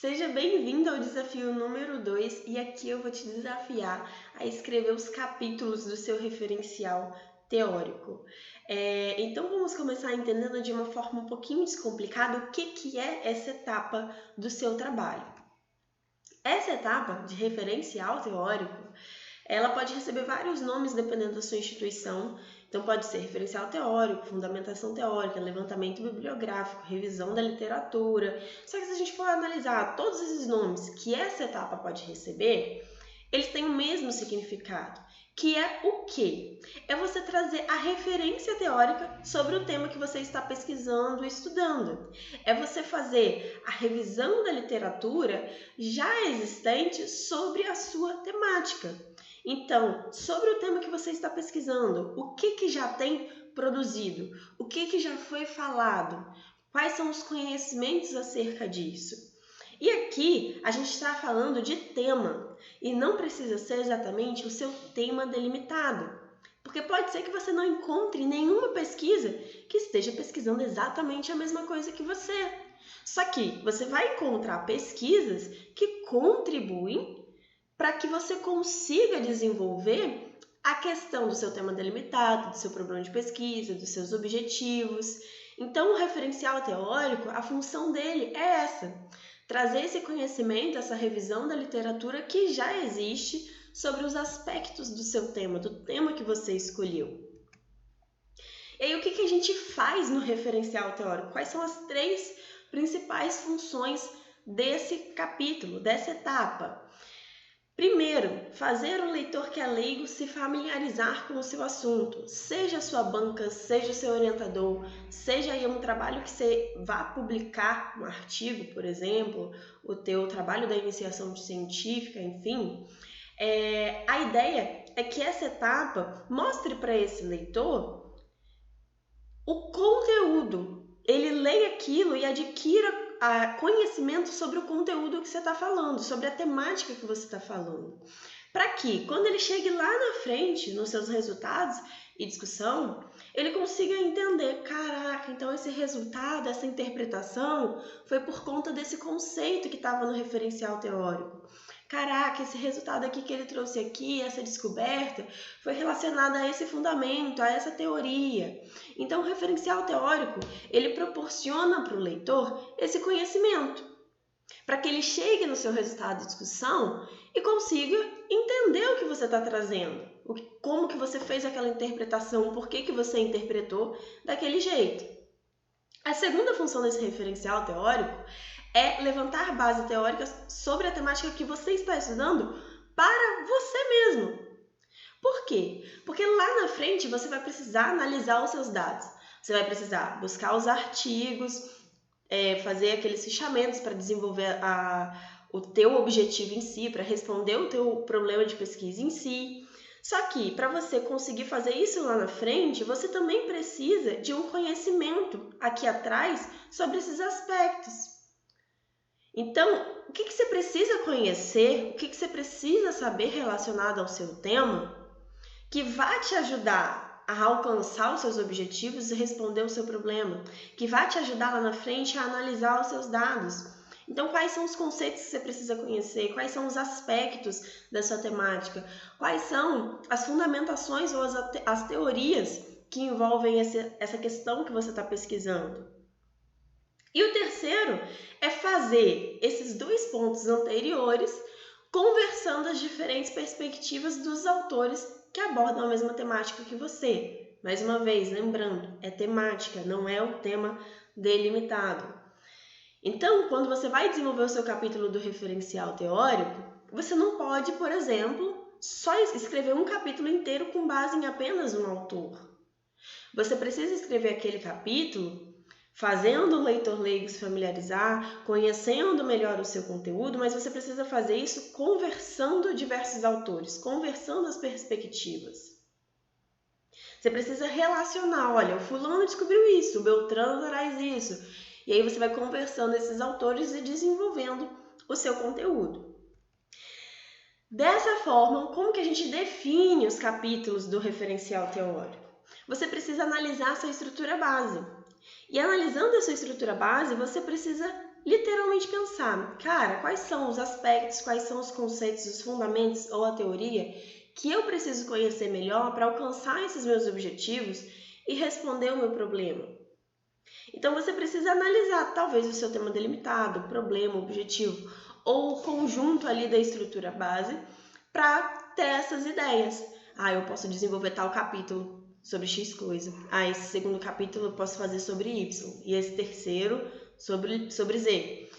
Seja bem-vindo ao desafio número 2 e aqui eu vou te desafiar a escrever os capítulos do seu referencial teórico. Então vamos começar entendendo de uma forma um pouquinho descomplicada o que é essa etapa do seu trabalho. Essa etapa de referencial teórico, ela pode receber vários nomes dependendo da sua instituição. Então pode ser referencial teórico, fundamentação teórica, levantamento bibliográfico, revisão da literatura. Só que se a gente for analisar todos esses nomes que essa etapa pode receber, eles têm o mesmo significado, que é o quê? É você trazer a referência teórica sobre o tema que você está pesquisando e estudando. É você fazer a revisão da literatura já existente sobre a sua temática. Então, sobre o tema que você está pesquisando, o que já tem produzido? O que já foi falado? Quais são os conhecimentos acerca disso? E aqui a gente está falando de tema e não precisa ser exatamente o seu tema delimitado, porque pode ser que você não encontre nenhuma pesquisa que esteja pesquisando exatamente a mesma coisa que você. Só que você vai encontrar pesquisas que contribuem para que você consiga desenvolver a questão do seu tema delimitado, do seu problema de pesquisa, dos seus objetivos. Então, o referencial teórico, a função dele é essa: trazer esse conhecimento, essa revisão da literatura que já existe sobre os aspectos do seu tema, do tema que você escolheu. E aí, o que a gente faz no referencial teórico? Quais são as 3 principais funções desse capítulo, dessa etapa? Primeiro, fazer o leitor que é leigo se familiarizar com o seu assunto, seja a sua banca, seja o seu orientador, seja aí um trabalho que você vá publicar, um artigo, por exemplo, o teu trabalho da iniciação científica, enfim. A ideia é que essa etapa mostre para esse leitor o conteúdo, ele leia aquilo e adquira conhecimento sobre o conteúdo que você está falando, sobre a temática que você está falando. Para que, quando ele chegue lá na frente, nos seus resultados e discussão, ele consiga entender, caraca, então esse resultado, essa interpretação foi por conta desse conceito que estava no referencial teórico. Caraca, esse resultado aqui que ele trouxe aqui, essa descoberta, foi relacionada a esse fundamento, a essa teoria. Então, o referencial teórico, ele proporciona para o leitor esse conhecimento, para que ele chegue no seu resultado de discussão e consiga entender o que você está trazendo, como que você fez aquela interpretação, por que você interpretou daquele jeito. A segunda função desse referencial teórico é levantar base teórica sobre a temática que você está estudando para você mesmo. Por quê? Porque lá na frente você vai precisar analisar os seus dados. Você vai precisar buscar os artigos, fazer aqueles fichamentos para desenvolver o teu objetivo em si, para responder o teu problema de pesquisa em si. Só que, para você conseguir fazer isso lá na frente, você também precisa de um conhecimento aqui atrás sobre esses aspectos. Então, o que você precisa conhecer, o que você precisa saber relacionado ao seu tema, que vai te ajudar a alcançar os seus objetivos e responder o seu problema, que vai te ajudar lá na frente a analisar os seus dados. Então, quais são os conceitos que você precisa conhecer? Quais são os aspectos da sua temática? Quais são as fundamentações ou as teorias que envolvem essa questão que você está pesquisando? E o terceiro é fazer esses 2 pontos anteriores conversando as diferentes perspectivas dos autores que abordam a mesma temática que você. Mais uma vez, lembrando, é temática, não é o tema delimitado. Então, quando você vai desenvolver o seu capítulo do referencial teórico, você não pode, por exemplo, só escrever um capítulo inteiro com base em apenas um autor. Você precisa escrever aquele capítulo fazendo o leitor leigo se familiarizar, conhecendo melhor o seu conteúdo, mas você precisa fazer isso conversando diversos autores, conversando as perspectivas. Você precisa relacionar, olha, o fulano descobriu isso, o Beltrano traz isso. E aí você vai conversando esses autores e desenvolvendo o seu conteúdo. Dessa forma, como que a gente define os capítulos do referencial teórico? Você precisa analisar a sua estrutura base. E analisando a sua estrutura base, você precisa literalmente pensar, cara, quais são os aspectos, quais são os conceitos, os fundamentos ou a teoria que eu preciso conhecer melhor para alcançar esses meus objetivos e responder o meu problema. Então você precisa analisar talvez o seu tema delimitado, problema, objetivo ou o conjunto ali da estrutura base para ter essas ideias. Eu posso desenvolver tal capítulo sobre X coisa. Esse segundo capítulo eu posso fazer sobre Y. E esse terceiro sobre Z.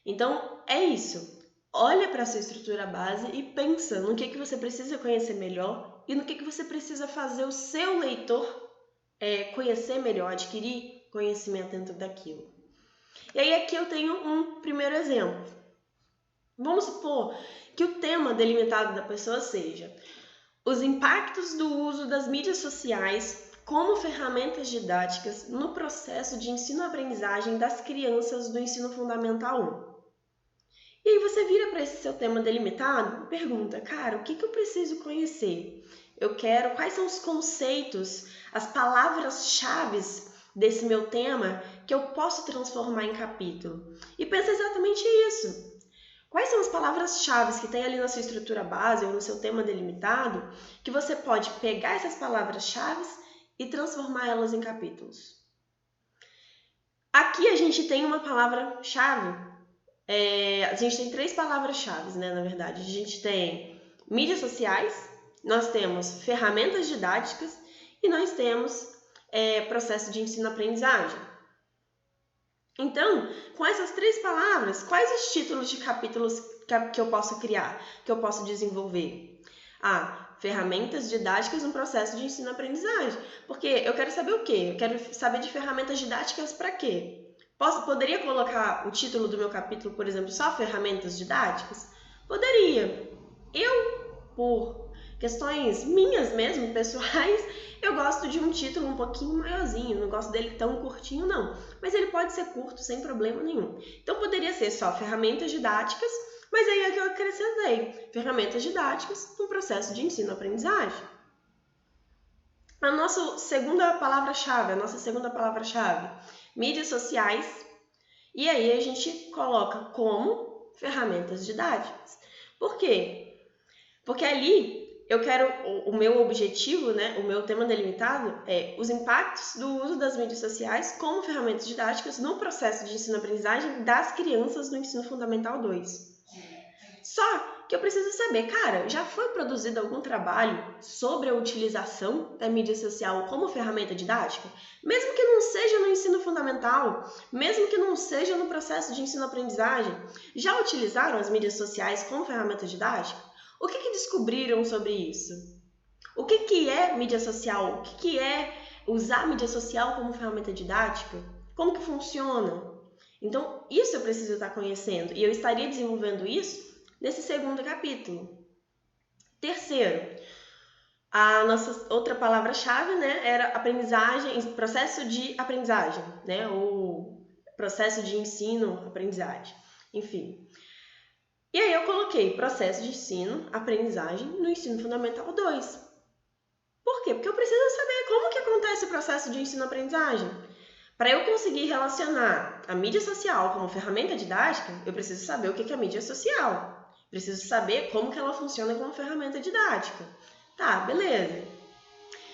Então, é isso. Olha para a sua estrutura base e pensa no que você precisa conhecer melhor e no que você precisa fazer o seu leitor conhecer melhor, adquirir conhecimento dentro daquilo. E aí aqui eu tenho um primeiro exemplo. Vamos supor que o tema delimitado da pessoa seja os impactos do uso das mídias sociais como ferramentas didáticas no processo de ensino-aprendizagem das crianças do ensino fundamental 1. E aí você vira para esse seu tema delimitado e pergunta, cara, o que eu preciso conhecer? Quais são os conceitos, as palavras-chave desse meu tema que eu posso transformar em capítulo? E pensa exatamente isso. Quais são as palavras-chave que tem ali na sua estrutura base ou no seu tema delimitado que você pode pegar essas palavras-chave e transformar elas em capítulos? Aqui a gente tem uma palavra-chave. A gente tem 3 palavras-chave, né, na verdade. A gente tem mídias sociais, nós temos ferramentas didáticas e nós temos processo de ensino-aprendizagem. Então, com essas 3 palavras, quais os títulos de capítulos que eu posso criar, que eu posso desenvolver? Ferramentas didáticas no processo de ensino-aprendizagem. Porque eu quero saber o quê? Eu quero saber de ferramentas didáticas para quê? Poderia colocar o título do meu capítulo, por exemplo, só ferramentas didáticas? Poderia. Por questões minhas mesmo, pessoais, eu gosto de um título um pouquinho maiorzinho, não gosto dele tão curtinho não, mas ele pode ser curto sem problema nenhum. Então poderia ser só ferramentas didáticas, mas aí é que eu acrescentei ferramentas didáticas no processo de ensino-aprendizagem. A nossa segunda palavra-chave, mídias sociais, e aí a gente coloca como ferramentas didáticas. Por quê? Porque ali eu quero, o meu objetivo, né, o meu tema delimitado é os impactos do uso das mídias sociais como ferramentas didáticas no processo de ensino-aprendizagem das crianças do ensino fundamental 2. Só que eu preciso saber, cara, já foi produzido algum trabalho sobre a utilização da mídia social como ferramenta didática? Mesmo que não seja no ensino fundamental, mesmo que não seja no processo de ensino-aprendizagem, já utilizaram as mídias sociais como ferramenta didática? O que descobriram sobre isso? O que é mídia social? O que é usar a mídia social como ferramenta didática? Como que funciona? Então, isso eu preciso estar conhecendo e eu estaria desenvolvendo isso nesse segundo capítulo. Terceiro, a nossa outra palavra-chave, né, era aprendizagem, processo de aprendizagem, né, ou processo de ensino-aprendizagem, enfim. E aí eu coloquei processo de ensino-aprendizagem no ensino fundamental 2. Por quê? Porque eu preciso saber como que acontece o processo de ensino-aprendizagem. Para eu conseguir relacionar a mídia social como ferramenta didática, eu preciso saber o que é a mídia social. Preciso saber como que ela funciona como ferramenta didática. Tá, beleza.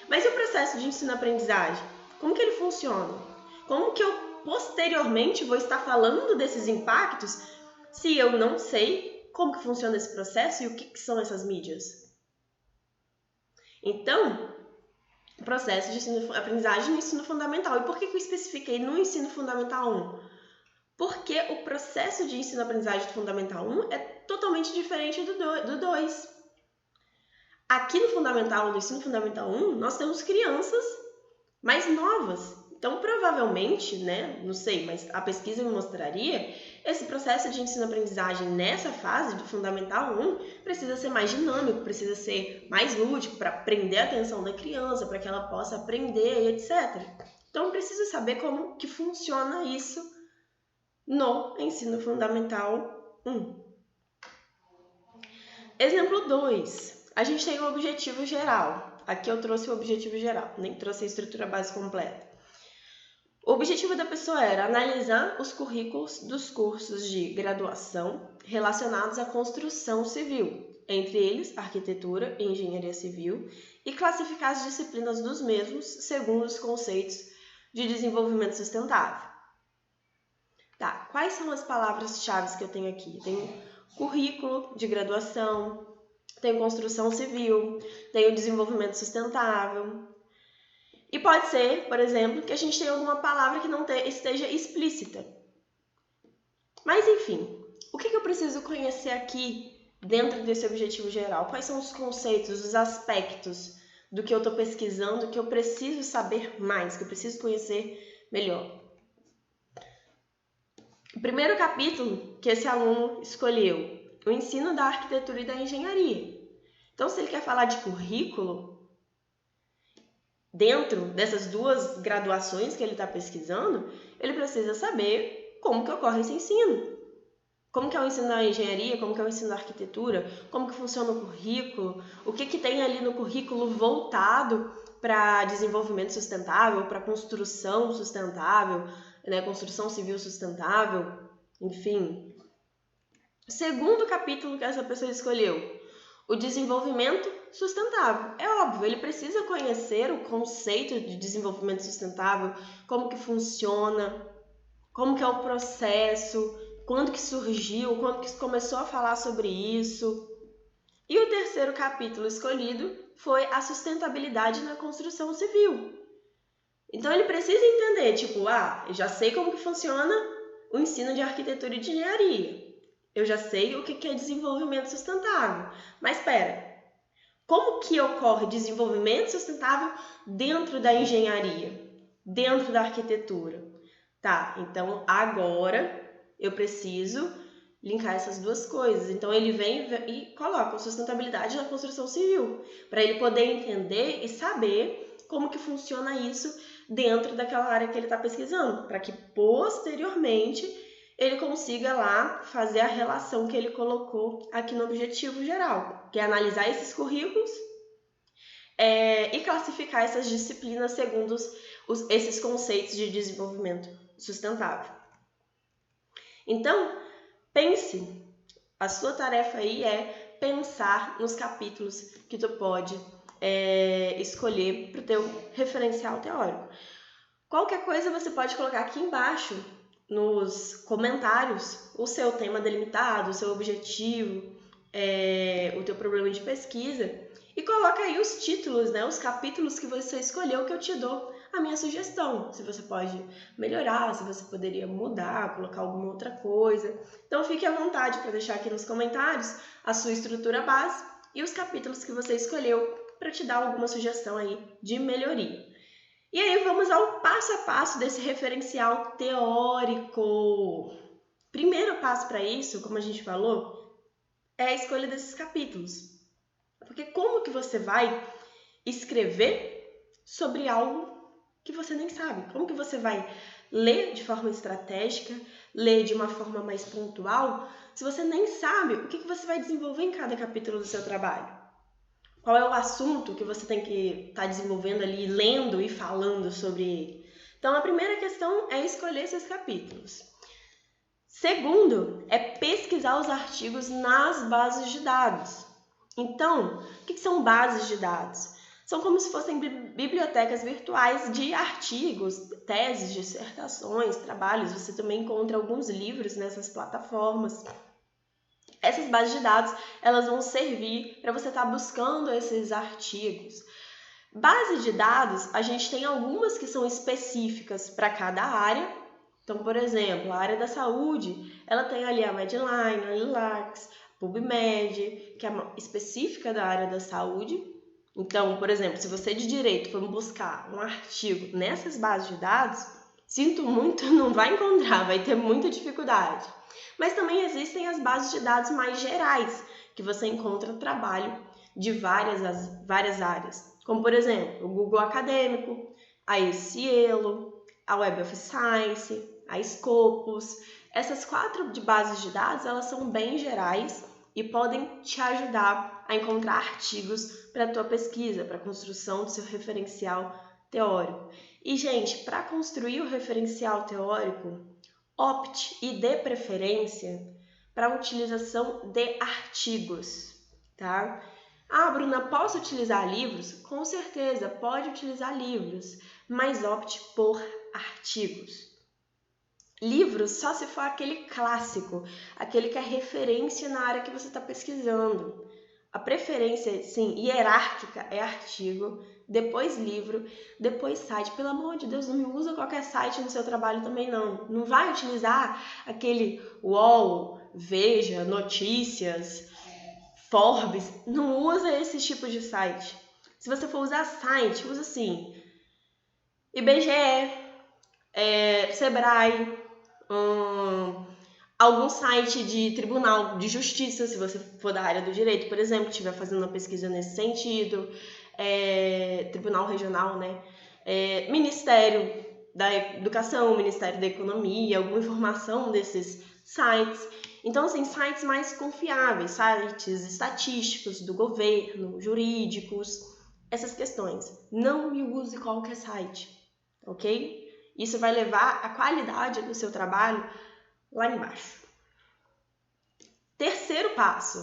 Mas e o processo de ensino-aprendizagem? Como que ele funciona? Como que eu posteriormente vou estar falando desses impactos se eu não sei como que funciona esse processo e o que são essas mídias? Então, o processo de ensino-aprendizagem no ensino fundamental. E por que eu especifiquei no ensino fundamental 1? Porque o processo de ensino-aprendizagem do fundamental 1 é totalmente diferente do 2. Aqui no fundamental, no ensino fundamental 1, nós temos crianças mais novas. Então, provavelmente, né, não sei, mas a pesquisa me mostraria, esse processo de ensino-aprendizagem nessa fase do Fundamental 1 precisa ser mais dinâmico, precisa ser mais lúdico para prender a atenção da criança, para que ela possa aprender, etc. Então, eu preciso saber como que funciona isso no ensino fundamental 1. Exemplo 2. A gente tem o objetivo geral. Aqui eu trouxe o objetivo geral, nem trouxe a estrutura base completa. O objetivo da pessoa era analisar os currículos dos cursos de graduação relacionados à construção civil, entre eles arquitetura e engenharia civil, e classificar as disciplinas dos mesmos segundo os conceitos de desenvolvimento sustentável. Tá, quais são as palavras-chave que eu tenho aqui? Tenho currículo de graduação, tenho construção civil, tenho desenvolvimento sustentável. E pode ser, por exemplo, que a gente tenha alguma palavra que não esteja explícita. Mas, enfim, o que eu preciso conhecer aqui dentro desse objetivo geral? Quais são os conceitos, os aspectos do que eu estou pesquisando, que eu preciso saber mais, que eu preciso conhecer melhor? O primeiro capítulo que esse aluno escolheu, o ensino da arquitetura e da engenharia. Então, se ele quer falar de currículo, dentro dessas duas graduações que ele está pesquisando, ele precisa saber como que ocorre esse ensino. Como que é o ensino da engenharia, como que é o ensino da arquitetura, como que funciona o currículo, o que tem ali no currículo voltado para desenvolvimento sustentável, para construção sustentável, né, construção civil sustentável, enfim. O segundo capítulo que essa pessoa escolheu, o desenvolvimento sustentável. É óbvio, ele precisa conhecer o conceito de desenvolvimento sustentável, como que funciona, como que é o processo, quando que surgiu, quando que começou a falar sobre isso. E o terceiro capítulo escolhido foi a sustentabilidade na construção civil. Então ele precisa entender, eu já sei como que funciona o ensino de arquitetura e de engenharia. Eu já sei o que é desenvolvimento sustentável. Mas espera, como que ocorre desenvolvimento sustentável dentro da engenharia, dentro da arquitetura? Tá, então agora eu preciso linkar essas duas coisas. Então ele vem e coloca sustentabilidade na construção civil, para ele poder entender e saber como que funciona isso dentro daquela área que ele está pesquisando, para que posteriormente ele consiga lá fazer a relação que ele colocou aqui no objetivo geral, que é analisar esses currículos e classificar essas disciplinas segundo esses conceitos de desenvolvimento sustentável. Então, pense, a sua tarefa aí é pensar nos capítulos que tu pode escolher para o teu referencial teórico. Qualquer coisa você pode colocar aqui embaixo nos comentários o seu tema delimitado, o seu objetivo, o teu problema de pesquisa e coloca aí os títulos, né, os capítulos que você escolheu que eu te dou a minha sugestão. Se você pode melhorar, se você poderia mudar, colocar alguma outra coisa. Então fique à vontade para deixar aqui nos comentários a sua estrutura base e os capítulos que você escolheu para te dar alguma sugestão aí de melhoria. E aí vamos ao passo a passo desse referencial teórico. Primeiro passo para isso, como a gente falou, é a escolha desses capítulos. Porque como que você vai escrever sobre algo que você nem sabe? Como que você vai ler de forma estratégica, ler de uma forma mais pontual, se você nem sabe o que você vai desenvolver em cada capítulo do seu trabalho? Qual é o assunto que você tem que estar desenvolvendo ali, lendo e falando sobre ele? Então, a primeira questão é escolher esses capítulos. Segundo, é pesquisar os artigos nas bases de dados. Então, o que são bases de dados? São como se fossem bibliotecas virtuais de artigos, teses, dissertações, trabalhos. Você também encontra alguns livros nessas plataformas. Essas bases de dados, elas vão servir para você estar buscando esses artigos. Base de dados, a gente tem algumas que são específicas para cada área. Então, por exemplo, a área da saúde, ela tem ali a Medline, a Lilacs, a PubMed, que é específica da área da saúde. Então, por exemplo, se você de direito for buscar um artigo nessas bases de dados, sinto muito, não vai encontrar, vai ter muita dificuldade. Mas também existem as bases de dados mais gerais, que você encontra trabalho de várias áreas, como por exemplo, o Google Acadêmico, a Scielo, a Web of Science, a Scopus. Essas 4 de bases de dados, elas são bem gerais e podem te ajudar a encontrar artigos para a tua pesquisa, para a construção do seu referencial teórico. E, gente, para construir o referencial teórico, opte e dê preferência para a utilização de artigos, tá? Ah, Bruna, posso utilizar livros? Com certeza, pode utilizar livros, mas opte por artigos. Livros só se for aquele clássico, aquele que é referência na área que você está pesquisando. A preferência, sim, hierárquica é artigo, depois livro, depois site. Pelo amor de Deus, não me usa qualquer site no seu trabalho também, não. Não vai utilizar aquele UOL, Veja, Notícias, Forbes. Não usa esse tipo de site. Se você for usar site, usa assim, IBGE, Sebrae, algum site de tribunal de justiça, se você for da área do direito, por exemplo, estiver fazendo uma pesquisa nesse sentido, tribunal regional, né? Ministério da Educação, Ministério da Economia, alguma informação desses sites. Então, assim, sites mais confiáveis, sites estatísticos do governo, jurídicos, essas questões. Não me use qualquer site, ok? Isso vai levar a qualidade do seu trabalho lá embaixo. Terceiro passo,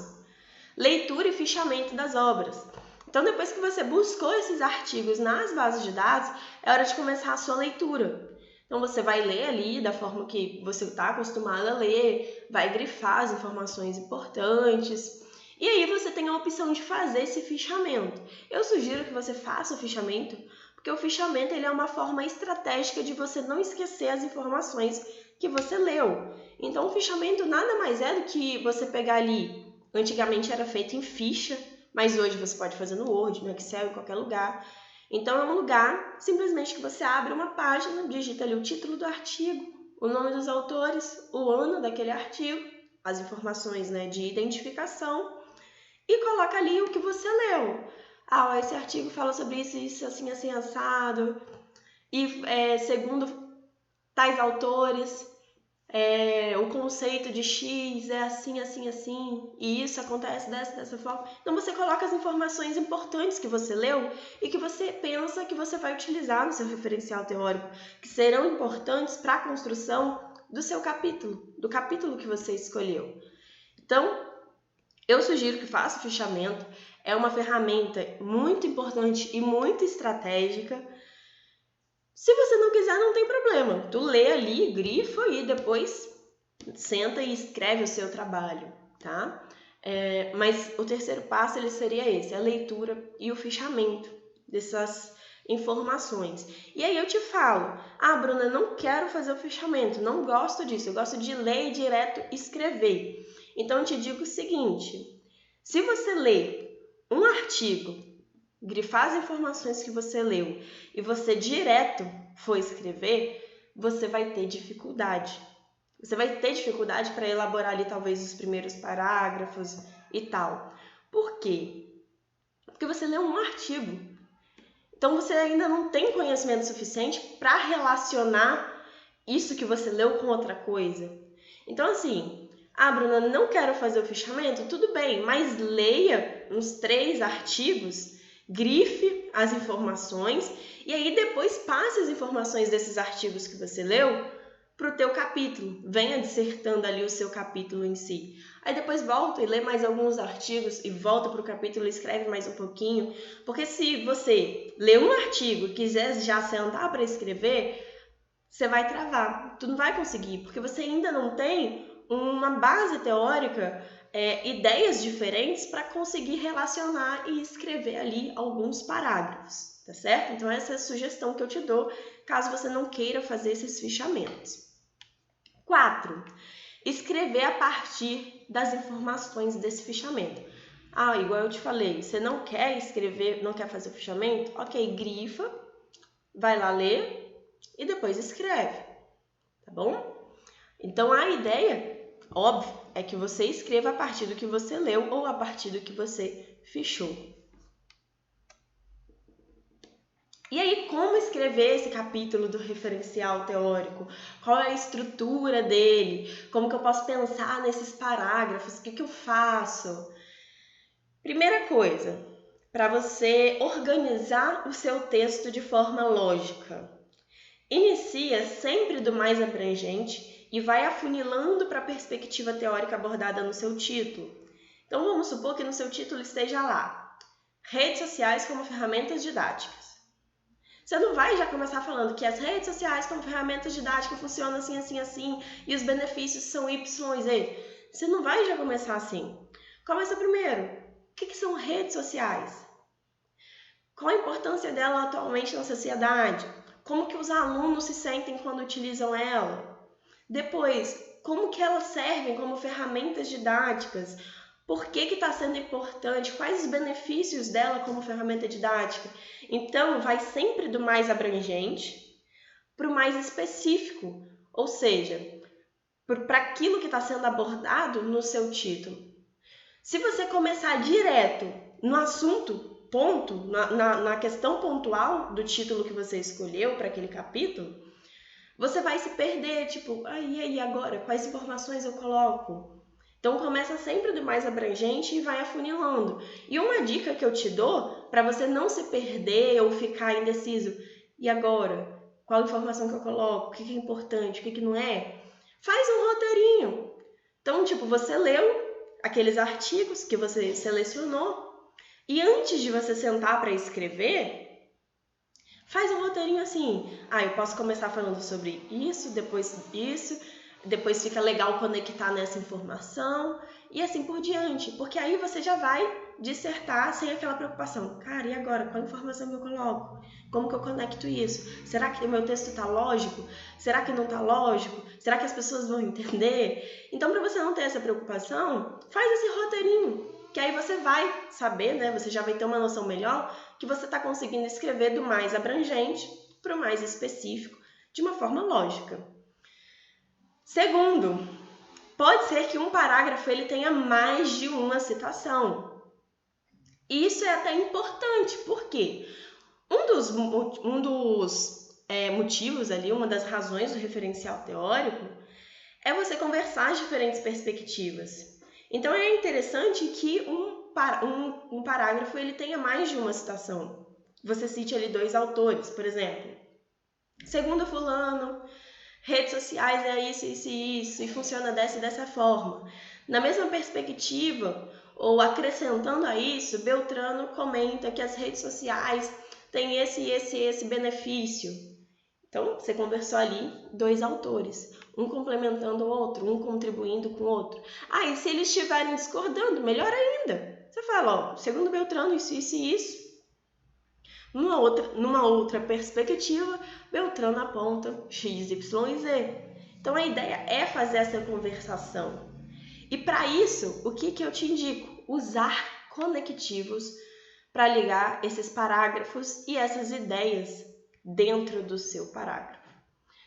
leitura e fichamento das obras. Então, depois que você buscou esses artigos nas bases de dados, é hora de começar a sua leitura. Então, você vai ler ali da forma que você está acostumado a ler, vai grifar as informações importantes, e aí você tem a opção de fazer esse fichamento. Eu sugiro que você faça o fichamento, porque o fichamento ele é uma forma estratégica de você não esquecer as informações que você leu. Então, o fichamento nada mais é do que você pegar ali, antigamente era feito em ficha, mas hoje você pode fazer no Word, no Excel, em qualquer lugar. Então, é um lugar simplesmente que você abre uma página, digita ali o título do artigo, o nome dos autores, o ano daquele artigo, as informações, né, de identificação, e coloca ali o que você leu. Ah, esse artigo fala sobre isso, assim, assim, assado, e segundo tais autores, o conceito de X é assim, assim, assim, e isso acontece dessa forma. Então, você coloca as informações importantes que você leu e que você pensa que você vai utilizar no seu referencial teórico, que serão importantes para a construção do seu capítulo, do capítulo que você escolheu. Então, eu sugiro que faça o fichamento, é uma ferramenta muito importante e muito estratégica. Se você não quiser, não tem problema. Tu lê ali, grifa e depois senta e escreve o seu trabalho, tá? Mas o terceiro passo ele seria esse, a leitura e o fichamento dessas informações. E aí eu te falo, Bruna, não quero fazer o fichamento, não gosto disso, eu gosto de ler e direto escrever. Então eu te digo o seguinte, se você lê um artigo, grifar as informações que você leu e você direto for escrever, você vai ter dificuldade. Você vai ter dificuldade para elaborar ali talvez os primeiros parágrafos e tal. Por quê? Porque você leu um artigo. Então você ainda não tem conhecimento suficiente para relacionar isso que você leu com outra coisa. Então assim, Bruna, não quero fazer o fichamento? Tudo bem, mas leia uns 3 artigos, grife as informações e aí depois passe as informações desses artigos que você leu para o teu capítulo. Venha dissertando ali o seu capítulo em si. Aí depois volta e lê mais alguns artigos e volta para o capítulo e escreve mais um pouquinho. Porque se você lê um artigo e quiser já sentar para escrever, você vai travar. Tu não vai conseguir, porque você ainda não tem uma base teórica, ideias diferentes para conseguir relacionar e escrever ali alguns parágrafos, tá certo? Então essa é a sugestão que eu te dou, caso você não queira fazer esses fichamentos. 4. Escrever a partir das informações desse fichamento. Igual eu te falei, você não quer escrever, não quer fazer o fichamento? Ok, grifa, vai lá ler e depois escreve, tá bom? Então a ideia, óbvio, é que você escreva a partir do que você leu ou a partir do que você fichou. E aí, como escrever esse capítulo do referencial teórico? Qual é a estrutura dele? Como que eu posso pensar nesses parágrafos? O que eu faço? Primeira coisa, para você organizar o seu texto de forma lógica. Inicia sempre do mais abrangente e vai afunilando para a perspectiva teórica abordada no seu título. Então vamos supor que no seu título esteja lá: redes sociais como ferramentas didáticas. Você não vai já começar falando que as redes sociais como ferramentas didáticas funcionam assim, assim, assim, e os benefícios são Y e Z. Você não vai já começar assim. Começa primeiro. O que são redes sociais? Qual a importância dela atualmente na sociedade? Como que os alunos se sentem quando utilizam ela? Depois, como que elas servem como ferramentas didáticas? Por que está sendo importante? Quais os benefícios dela como ferramenta didática? Então, vai sempre do mais abrangente para o mais específico, ou seja, para aquilo que está sendo abordado no seu título. Se você começar direto no assunto, ponto, na questão pontual do título que você escolheu para aquele capítulo, você vai se perder, tipo, e aí agora? Quais informações eu coloco? Então, começa sempre do mais abrangente e vai afunilando. E uma dica que eu te dou, para você não se perder ou ficar indeciso, e agora? Qual informação que eu coloco? O que é importante? O que não é? Faz um roteirinho. Então, tipo, você leu aqueles artigos que você selecionou e antes de você sentar para escrever, faz um roteirinho assim. Eu posso começar falando sobre isso, depois fica legal conectar nessa informação e assim por diante, porque aí você já vai dissertar sem aquela preocupação. Cara, e agora? Qual informação que eu coloco? Como que eu conecto isso? Será que o meu texto está lógico? Será que não está lógico? Será que as pessoas vão entender? Então, para você não ter essa preocupação, faz esse roteirinho, que aí você vai saber, né? Você já vai ter uma noção melhor que você está conseguindo escrever do mais abrangente para o mais específico de uma forma lógica. Segundo, pode ser que um parágrafo ele tenha mais de uma citação. Isso é até importante, porque um dos motivos ali, uma das razões do referencial teórico é você conversar as diferentes perspectivas. Então é interessante que um parágrafo ele tenha mais de uma citação. Você cite ali 2 autores, por exemplo. Segundo fulano, redes sociais é isso, e funciona dessa forma. Na mesma perspectiva, ou acrescentando a isso, Beltrano comenta que as redes sociais têm esse benefício. Então, você conversou ali 2 autores, um complementando o outro, um contribuindo com o outro. E se eles estiverem discordando, melhor ainda. Você fala, segundo Beltrano, isso e isso. Numa outra perspectiva, Beltrano aponta X, Y e Z. Então, a ideia é fazer essa conversação. E para isso, o que eu te indico? Usar conectivos para ligar esses parágrafos e essas ideias dentro do seu parágrafo.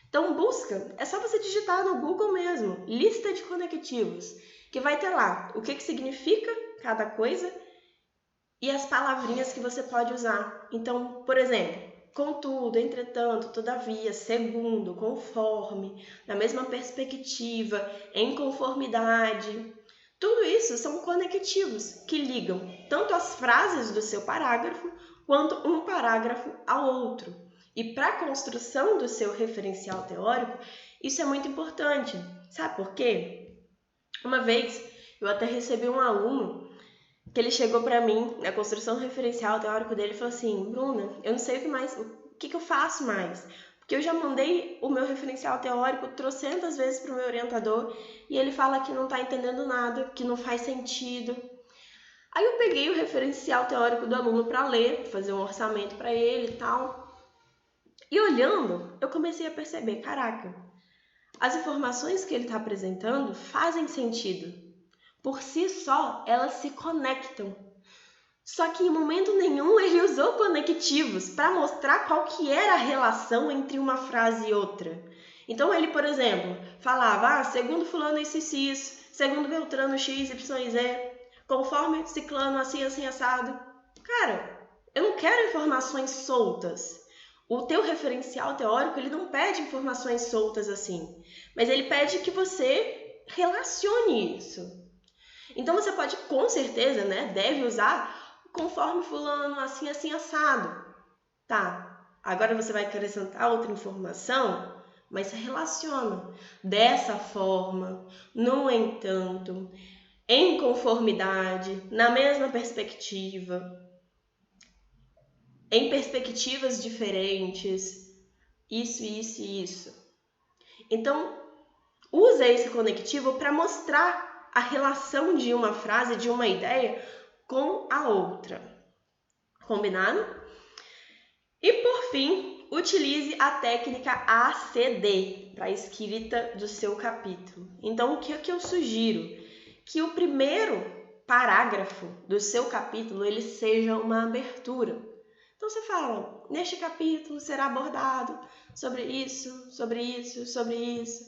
Então, busca, é só você digitar no Google mesmo, lista de conectivos, que vai ter lá o que significa cada coisa e as palavrinhas que você pode usar. Então, por exemplo, contudo, entretanto, todavia, segundo, conforme, na mesma perspectiva, em conformidade. Tudo isso são conectivos que ligam tanto as frases do seu parágrafo quanto um parágrafo ao outro. E para a construção do seu referencial teórico, isso é muito importante. Sabe por quê? Uma vez, eu até recebi um aluno que ele chegou para mim, na construção do referencial teórico dele, e falou assim: Bruna, eu não sei o que eu faço mais. Porque eu já mandei o meu referencial teórico trocentas vezes para o meu orientador e ele fala que não está entendendo nada, que não faz sentido. Aí eu peguei o referencial teórico do aluno para ler, fazer um orçamento para ele e tal. E olhando, eu comecei a perceber, caraca, as informações que ele está apresentando fazem sentido. Por si só, elas se conectam. Só que em momento nenhum ele usou conectivos para mostrar qual que era a relação entre uma frase e outra. Então ele, por exemplo, falava, segundo fulano isso, segundo Beltrano X, Y, Z, conforme ciclano assim, assado. Cara, eu não quero informações soltas. O teu referencial teórico, ele não pede informações soltas assim, mas ele pede que você relacione isso. Então você pode, com certeza, deve usar conforme fulano, assim, assim, assado. Tá, agora você vai acrescentar outra informação, mas se relaciona dessa forma, no entanto, em conformidade, na mesma perspectiva, em perspectivas diferentes, isso, isso e isso. Então, usa esse conectivo para mostrar a relação de uma frase, de uma ideia, com a outra. Combinado? E por fim, utilize a técnica ACD para a escrita do seu capítulo. Então, o que é que eu sugiro? Que o primeiro parágrafo do seu capítulo ele seja uma abertura. Então você fala, neste capítulo será abordado sobre isso, sobre isso, sobre isso,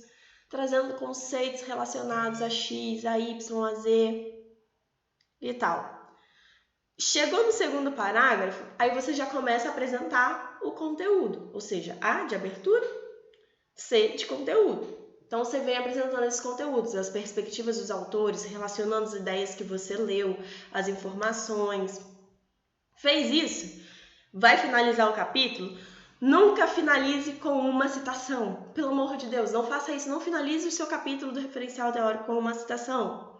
trazendo conceitos relacionados a X, a Y, a Z e tal. Chegou no segundo parágrafo, aí você já começa a apresentar o conteúdo, ou seja, A de abertura, C de conteúdo. Então você vem apresentando esses conteúdos, as perspectivas dos autores, relacionando as ideias que você leu, as informações. Fez isso? Vai finalizar o capítulo? Nunca finalize com uma citação. Pelo amor de Deus, não faça isso. Não finalize o seu capítulo do referencial teórico com uma citação.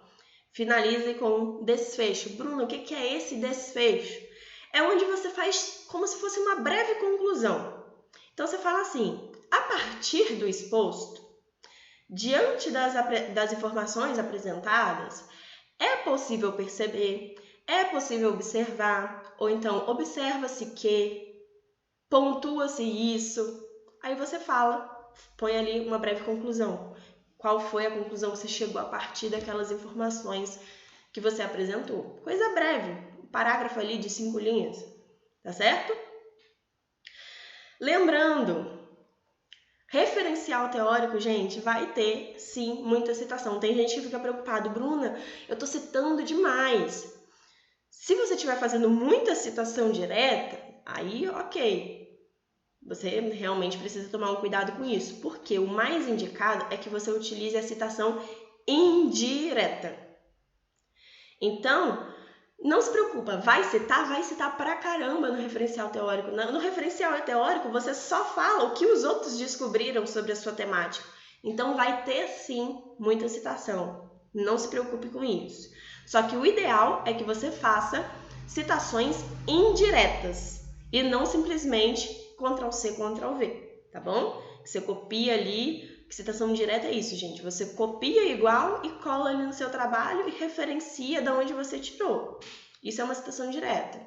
Finalize com um desfecho. Bruno, o que é esse desfecho? É onde você faz como se fosse uma breve conclusão. Então você fala assim, a partir do exposto, diante das informações apresentadas, é possível perceber, é possível observar, ou então observa-se que, pontua-se isso. Aí você fala, põe ali uma breve conclusão. Qual foi a conclusão que você chegou a partir daquelas informações que você apresentou? Coisa breve, um parágrafo ali de 5 linhas, tá certo? Lembrando, referencial teórico, gente, vai ter, sim, muita citação. Tem gente que fica preocupado, Bruna, eu tô citando demais. Se você estiver fazendo muita citação direta, aí ok. Você realmente precisa tomar um cuidado com isso, porque o mais indicado é que você utilize a citação indireta. Então, não se preocupa, vai citar pra caramba no referencial teórico. No referencial teórico, você só fala o que os outros descobriram sobre a sua temática. Então, vai ter, sim, muita citação. Não se preocupe com isso. Só que o ideal é que você faça citações indiretas e não simplesmente Ctrl+C, Ctrl+V, tá bom? Você copia ali, citação direta é isso, gente. Você copia igual e cola ali no seu trabalho e referencia de onde você tirou. Isso é uma citação direta.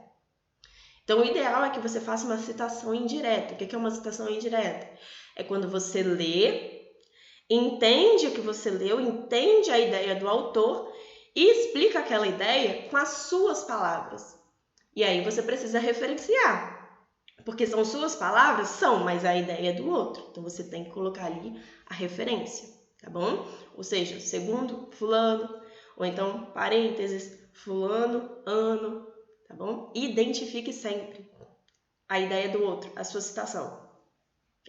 Então, o ideal é que você faça uma citação indireta. O que é uma citação indireta? É quando você lê, entende o que você leu, entende a ideia do autor e explica aquela ideia com as suas palavras. E aí você precisa referenciar. Porque são suas palavras? São, mas a ideia é do outro. Então, você tem que colocar ali a referência, tá bom? Ou seja, segundo fulano, ou então parênteses, fulano, ano, tá bom? Identifique sempre a ideia do outro, a sua citação.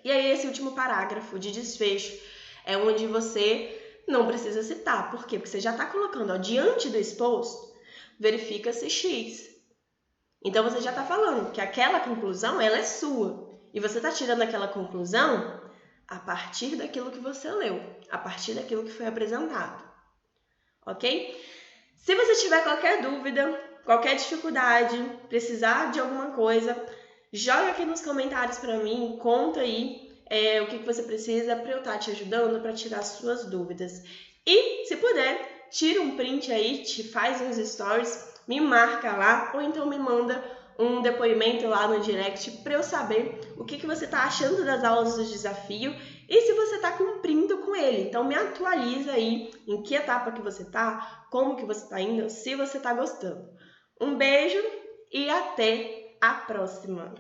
E aí, esse último parágrafo de desfecho é onde você não precisa citar. Por quê? Porque você já está colocando, ó, diante do exposto, verifica-se X. Então, você já está falando que aquela conclusão, ela é sua. E você está tirando aquela conclusão a partir daquilo que você leu, a partir daquilo que foi apresentado. Ok? Se você tiver qualquer dúvida, qualquer dificuldade, precisar de alguma coisa, joga aqui nos comentários para mim, conta aí o que você precisa para eu estar te ajudando, para tirar suas dúvidas. E, se puder, tira um print aí, te faz uns stories, me marca lá, ou então me manda um depoimento lá no direct para eu saber o que você está achando das aulas do desafio e se você está cumprindo com ele. Então, me atualiza aí em que etapa que você está, como que você está indo, se você está gostando. Um beijo e até a próxima!